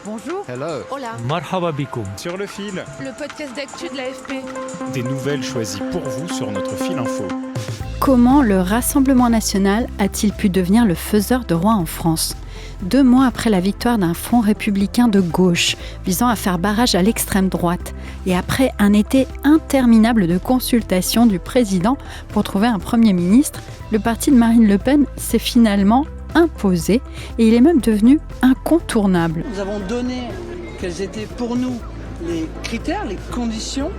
Bonjour. Hello. Hola. Marhaba bikoum. Sur le fil, Le podcast d'actu de l'AFP. des nouvelles choisies pour vous sur notre fil info. Comment le Rassemblement national a-t-il pu devenir le faiseur de roi en France ? 2 mois après la victoire d'un front républicain de gauche visant à faire barrage à l'extrême droite et après un été interminable de consultations du président pour trouver un Premier ministre, le parti de Marine Le Pen s'est finalement imposé et il est même devenu incontournable. Nous avons donné quels étaient pour nous les critères, les conditions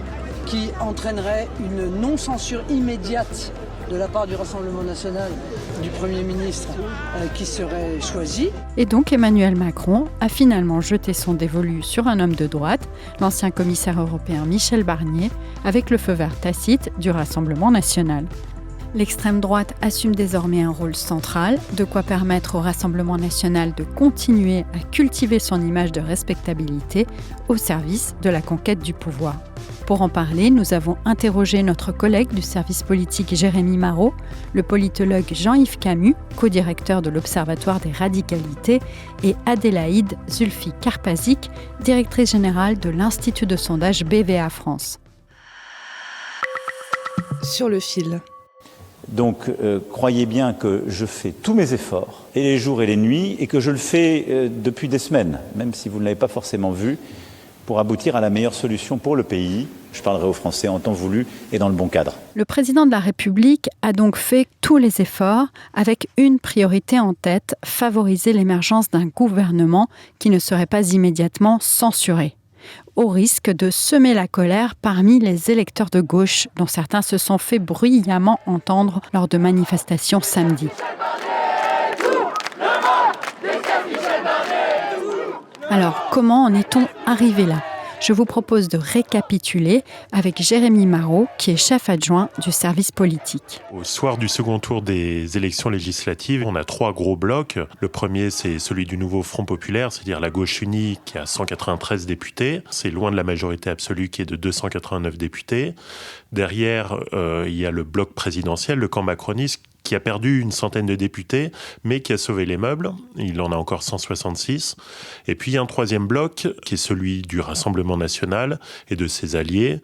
qui entraîneraient une non-censure immédiate de la part du Rassemblement national du Premier ministre qui serait choisi. Et donc Emmanuel Macron a finalement jeté son dévolu sur un homme de droite, l'ancien commissaire européen Michel Barnier, avec le feu vert tacite du Rassemblement national. L'extrême droite assume désormais un rôle central, de quoi permettre au Rassemblement national de continuer à cultiver son image de respectabilité au service de la conquête du pouvoir. Pour en parler, nous avons interrogé notre collègue du service politique Jérémy Marot, le politologue Jean-Yves Camus, co-directeur de l'Observatoire des radicalités, et Adélaïde Zulfi Karpazik, directrice générale de l'Institut de sondage BVA France. Sur le fil. Donc, croyez bien que je fais tous mes efforts, et les jours et les nuits, et que je le fais depuis des semaines, même si vous ne l'avez pas forcément vu, pour aboutir à la meilleure solution pour le pays. Je parlerai aux Français en temps voulu et dans le bon cadre. Le président de la République a donc fait tous les efforts avec une priorité en tête, favoriser l'émergence d'un gouvernement qui ne serait pas immédiatement censuré, au risque de semer la colère parmi les électeurs de gauche, dont certains se sont fait bruyamment entendre lors de manifestations samedi. Alors, comment en est-on arrivé là ? Je vous propose de récapituler avec Jérémy Marot, qui est chef adjoint du service politique. Au soir du second tour des élections législatives, on a 3 gros blocs. Le premier, c'est celui du nouveau Front populaire, c'est-à-dire la gauche unie qui a 193 députés. C'est loin de la majorité absolue qui est de 289 députés. Derrière, il y a le bloc présidentiel, le camp macroniste, qui a perdu une centaine de députés, mais qui a sauvé les meubles. Il en a encore 166. Et puis, il y a un troisième bloc, qui est celui du Rassemblement national et de ses alliés,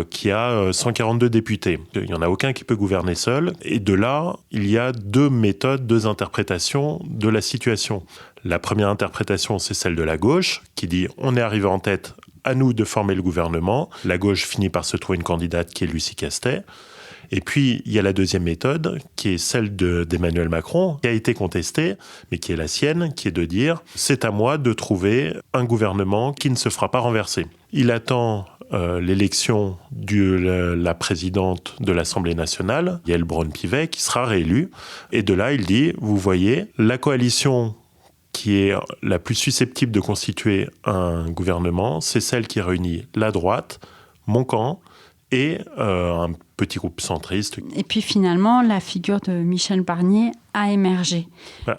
qui a 142 députés. Il n'y en a aucun qui peut gouverner seul. Et de là, il y a 2 méthodes, 2 interprétations de la situation. La première interprétation, c'est celle de la gauche, qui dit « on est arrivé en tête, à nous de former le gouvernement ». La gauche finit par se trouver une candidate qui est Lucie Castet. Et puis, il y a la deuxième méthode, qui est celle d'Emmanuel Macron, qui a été contestée, mais qui est la sienne, qui est de dire « c'est à moi de trouver un gouvernement qui ne se fera pas renverser ». Il attend l'élection de la présidente de l'Assemblée nationale, Yaël Braun-Pivet, qui sera réélue. Et de là, il dit « vous voyez, la coalition qui est la plus susceptible de constituer un gouvernement, c'est celle qui réunit la droite, mon camp, et un petit groupe centriste. » Et puis finalement, la figure de Michel Barnier a émergé.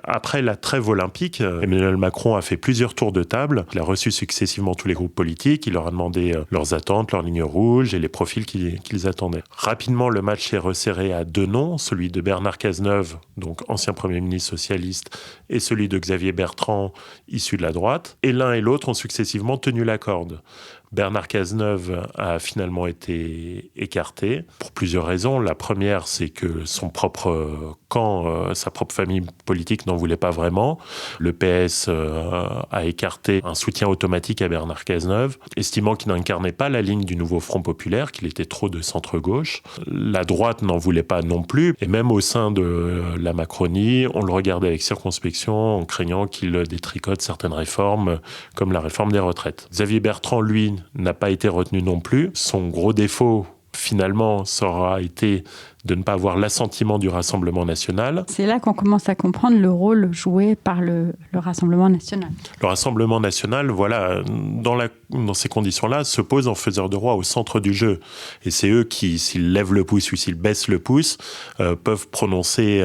Après la trêve olympique, Emmanuel Macron a fait plusieurs tours de table. Il a reçu successivement tous les groupes politiques. Il leur a demandé leurs attentes, leurs lignes rouges et les profils qu'ils attendaient. Rapidement, le match s'est resserré à 2 noms, celui de Bernard Cazeneuve, donc ancien Premier ministre socialiste, et celui de Xavier Bertrand, issu de la droite. Et l'un et l'autre ont successivement tenu la corde. Bernard Cazeneuve a finalement été écarté pour plusieurs raisons. La première, c'est que son propre camp, sa propre famille politique n'en voulait pas vraiment. Le PS a écarté un soutien automatique à Bernard Cazeneuve, estimant qu'il n'incarnait pas la ligne du nouveau Front populaire, qu'il était trop de centre-gauche. La droite n'en voulait pas non plus. Et même au sein de la Macronie, on le regardait avec circonspection, en craignant qu'il détricote certaines réformes, comme la réforme des retraites. Xavier Bertrand, lui, n'a pas été retenu non plus. Son gros défaut, finalement, ça aura été de ne pas avoir l'assentiment du Rassemblement national. C'est là qu'on commence à comprendre le rôle joué par le Rassemblement national. Le Rassemblement national, voilà, dans dans ces conditions-là, se posent en faiseurs de roi au centre du jeu. Et c'est eux qui, s'ils lèvent le pouce ou s'ils baissent le pouce, peuvent prononcer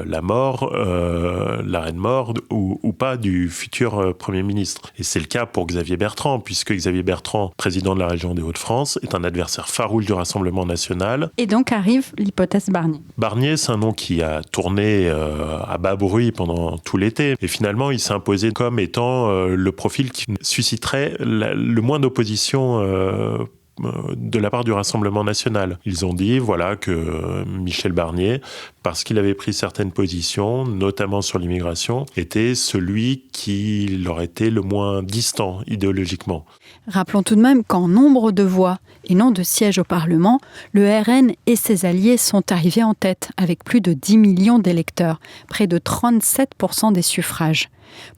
la mort, l'arrêt de mort ou pas du futur Premier ministre. Et c'est le cas pour Xavier Bertrand, puisque Xavier Bertrand, président de la région des Hauts-de-France, est un adversaire farouche du Rassemblement national. Et donc arrive l'hypothèse Barnier. Barnier, c'est un nom qui a tourné à bas bruit pendant tout l'été. Et finalement, il s'est imposé comme étant le profil qui susciterait le moins d'opposition de la part du Rassemblement national. Ils ont dit voilà que Michel Barnier, parce qu'il avait pris certaines positions, notamment sur l'immigration, était celui qui leur était le moins distant idéologiquement. Rappelons tout de même qu'en nombre de voix et non de sièges au Parlement, le RN et ses alliés sont arrivés en tête avec plus de 10 millions d'électeurs, près de 37% des suffrages.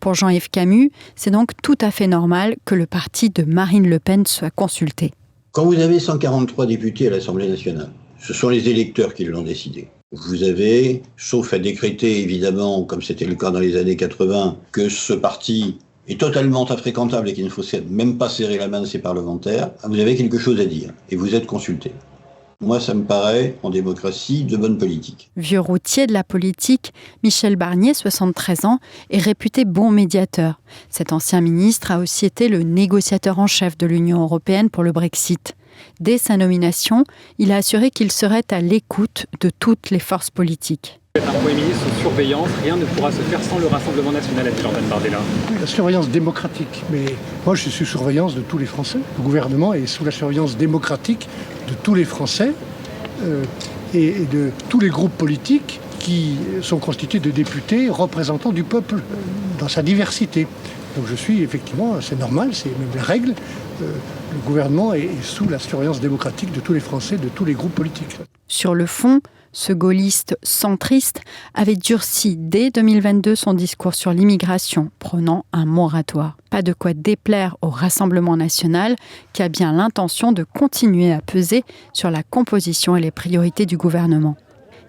Pour Jean-Yves Camus, c'est donc tout à fait normal que le parti de Marine Le Pen soit consulté. Quand vous avez 143 députés à l'Assemblée nationale, ce sont les électeurs qui l'ont décidé. Vous avez, sauf à décréter évidemment, comme c'était le cas dans les années 80, que ce parti est totalement infréquentable et qu'il ne faut même pas serrer la main de ses parlementaires, vous avez quelque chose à dire et vous êtes consulté. Moi, ça me paraît, en démocratie, de bonne politique. Vieux routier de la politique, Michel Barnier, 73 ans, est réputé bon médiateur. Cet ancien ministre a aussi été le négociateur en chef de l'Union européenne pour le Brexit. Dès sa nomination, il a assuré qu'il serait à l'écoute de toutes les forces politiques. Un Premier ministre sous surveillance, rien ne pourra se faire sans le Rassemblement national, a dit Jordan Bardella. La surveillance démocratique, mais moi je suis sous surveillance de tous les Français. Le gouvernement est sous la surveillance démocratique de tous les Français et de tous les groupes politiques qui sont constitués de députés représentants du peuple dans sa diversité. Donc je suis effectivement, c'est normal, c'est même la règle, le gouvernement est sous la surveillance démocratique de tous les Français, de tous les groupes politiques. Sur le fond, ce gaulliste centriste avait durci dès 2022 son discours sur l'immigration, prônant un moratoire. Pas de quoi déplaire au Rassemblement national, qui a bien l'intention de continuer à peser sur la composition et les priorités du gouvernement.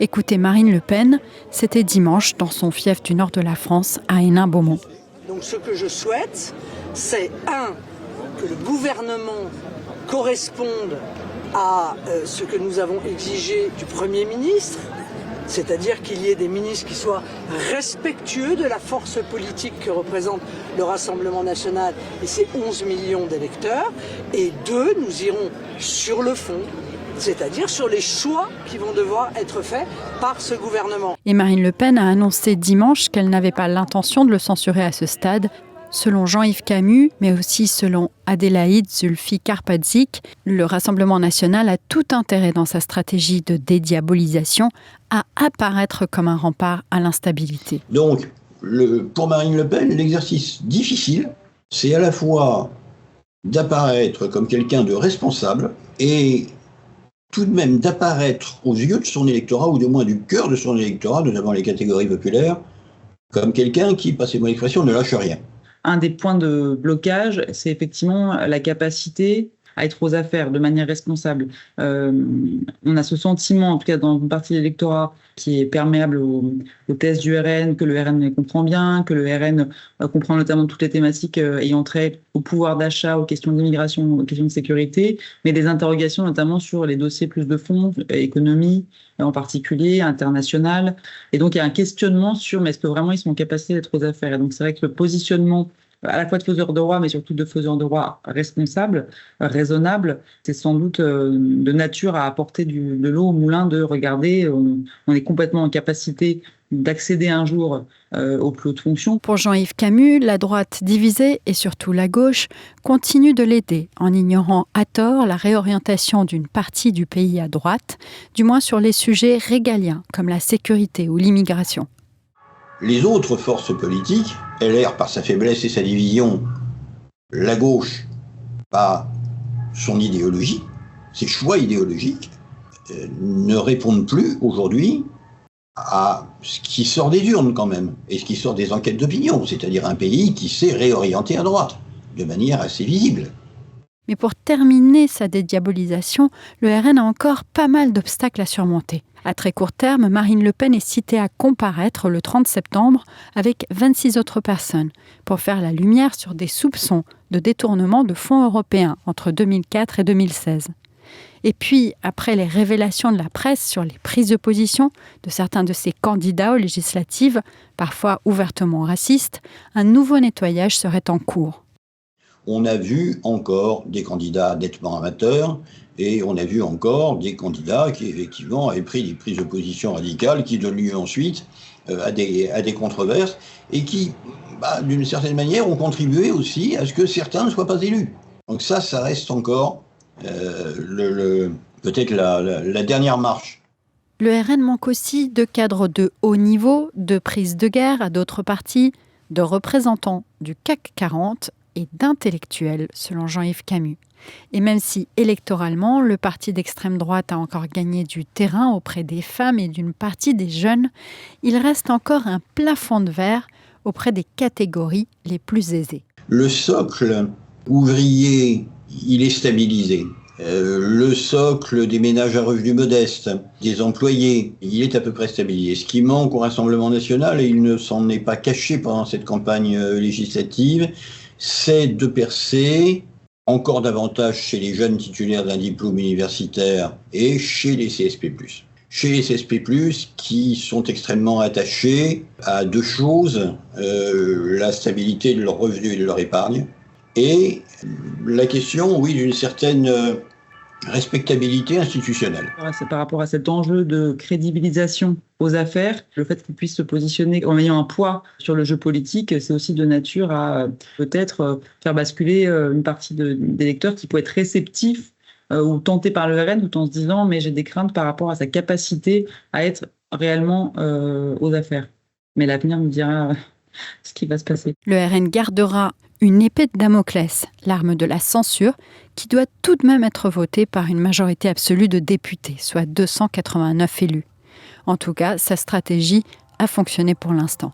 Écoutez Marine Le Pen, c'était dimanche dans son fief du nord de la France, à Hénin-Beaumont. Donc ce que je souhaite, c'est que le gouvernement corresponde à ce que nous avons exigé du Premier ministre, c'est-à-dire qu'il y ait des ministres qui soient respectueux de la force politique que représente le Rassemblement national et ses 11 millions d'électeurs. Et 2, nous irons sur le fond, c'est-à-dire sur les choix qui vont devoir être faits par ce gouvernement. Et Marine Le Pen a annoncé dimanche qu'elle n'avait pas l'intention de le censurer à ce stade. Selon Jean-Yves Camus, mais aussi selon Adélaïde Zulfi-Karpadzik, le Rassemblement national a tout intérêt dans sa stratégie de dédiabolisation à apparaître comme un rempart à l'instabilité. Donc, pour Marine Le Pen, l'exercice difficile, c'est à la fois d'apparaître comme quelqu'un de responsable et tout de même d'apparaître aux yeux de son électorat, ou du moins du cœur de son électorat, notamment les catégories populaires, comme quelqu'un qui, passez-moi l'expression, ne lâche rien. Un des points de blocage, c'est effectivement la capacité à être aux affaires de manière responsable. On a ce sentiment, en tout cas dans une partie de l'électorat, qui est perméable au test du RN, que le RN les comprend bien, que le RN comprend notamment toutes les thématiques ayant trait au pouvoir d'achat, aux questions d'immigration, aux questions de sécurité, mais des interrogations notamment sur les dossiers plus de fond, économie en particulier, international. Et donc il y a un questionnement sur mais est-ce que vraiment ils sont en capacité d'être aux affaires. Et donc c'est vrai que le positionnement à la fois de faiseurs de roi, mais surtout de faiseurs de roi responsables, raisonnables, c'est sans doute de nature à apporter de l'eau au moulin de regarder, on est complètement en capacité d'accéder un jour aux plus hautes fonctions. Pour Jean-Yves Camus, la droite divisée et surtout la gauche continue de l'aider en ignorant à tort la réorientation d'une partie du pays à droite, du moins sur les sujets régaliens comme la sécurité ou l'immigration. Les autres forces politiques, LR par sa faiblesse et sa division, la gauche par son idéologie, ses choix idéologiques, ne répondent plus aujourd'hui à ce qui sort des urnes quand même, et ce qui sort des enquêtes d'opinion, c'est-à-dire un pays qui s'est réorienté à droite, de manière assez visible. Mais pour terminer sa dédiabolisation, le RN a encore pas mal d'obstacles à surmonter. À très court terme, Marine Le Pen est citée à comparaître le 30 septembre avec 26 autres personnes pour faire la lumière sur des soupçons de détournement de fonds européens entre 2004 et 2016. Et puis, après les révélations de la presse sur les prises de position de certains de ces candidats aux législatives, parfois ouvertement racistes, un nouveau nettoyage serait en cours. On a vu encore des candidats nettement amateurs et on a vu encore des candidats qui effectivement avaient pris des prises de position radicales qui donnent lieu ensuite à des controverses et qui, d'une certaine manière, ont contribué aussi à ce que certains ne soient pas élus. Donc ça reste encore peut-être la dernière marche. Le RN manque aussi de cadres de haut niveau, de prises de guerre à d'autres partis, de représentants du CAC 40 et d'intellectuels, selon Jean-Yves Camus. Et même si, électoralement, le parti d'extrême droite a encore gagné du terrain auprès des femmes et d'une partie des jeunes, il reste encore un plafond de verre auprès des catégories les plus aisées. Le socle ouvrier, il est stabilisé. Le socle des ménages à revenus modestes, des employés, il est à peu près stabilisé. Ce qui manque au Rassemblement national, et il ne s'en est pas caché pendant cette campagne législative, c'est de percer encore davantage chez les jeunes titulaires d'un diplôme universitaire et chez les CSP+. Chez les CSP+, qui sont extrêmement attachés à deux choses, la stabilité de leurs revenus et de leur épargne, et la question, oui, d'une certaine respectabilité institutionnelle. C'est par rapport à cet enjeu de crédibilisation aux affaires, le fait qu'ils puissent se positionner en ayant un poids sur le jeu politique, c'est aussi de nature à peut-être faire basculer une partie des électeurs qui pourraient être réceptifs ou tentés par le RN, tout en se disant mais j'ai des craintes par rapport à sa capacité à être réellement aux affaires. Mais l'avenir nous dira ce qui va se passer. Le RN gardera une épée de Damoclès, l'arme de la censure, qui doit tout de même être votée par une majorité absolue de députés, soit 289 élus. En tout cas, sa stratégie a fonctionné pour l'instant.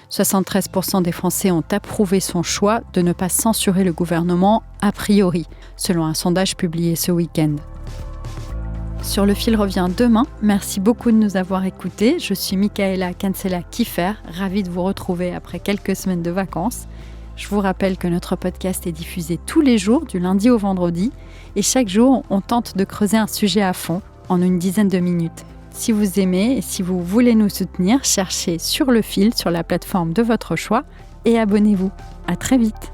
73% des Français ont approuvé son choix de ne pas censurer le gouvernement a priori, selon un sondage publié ce week-end. Sur le fil revient demain. Merci beaucoup de nous avoir écoutés. Je suis Michaela Cancela-Kiffer, ravie de vous retrouver après quelques semaines de vacances. Je vous rappelle que notre podcast est diffusé tous les jours, du lundi au vendredi, et chaque jour, on tente de creuser un sujet à fond en une dizaine de minutes. Si vous aimez et si vous voulez nous soutenir, cherchez Sur le fil sur la plateforme de votre choix et abonnez-vous. À très vite.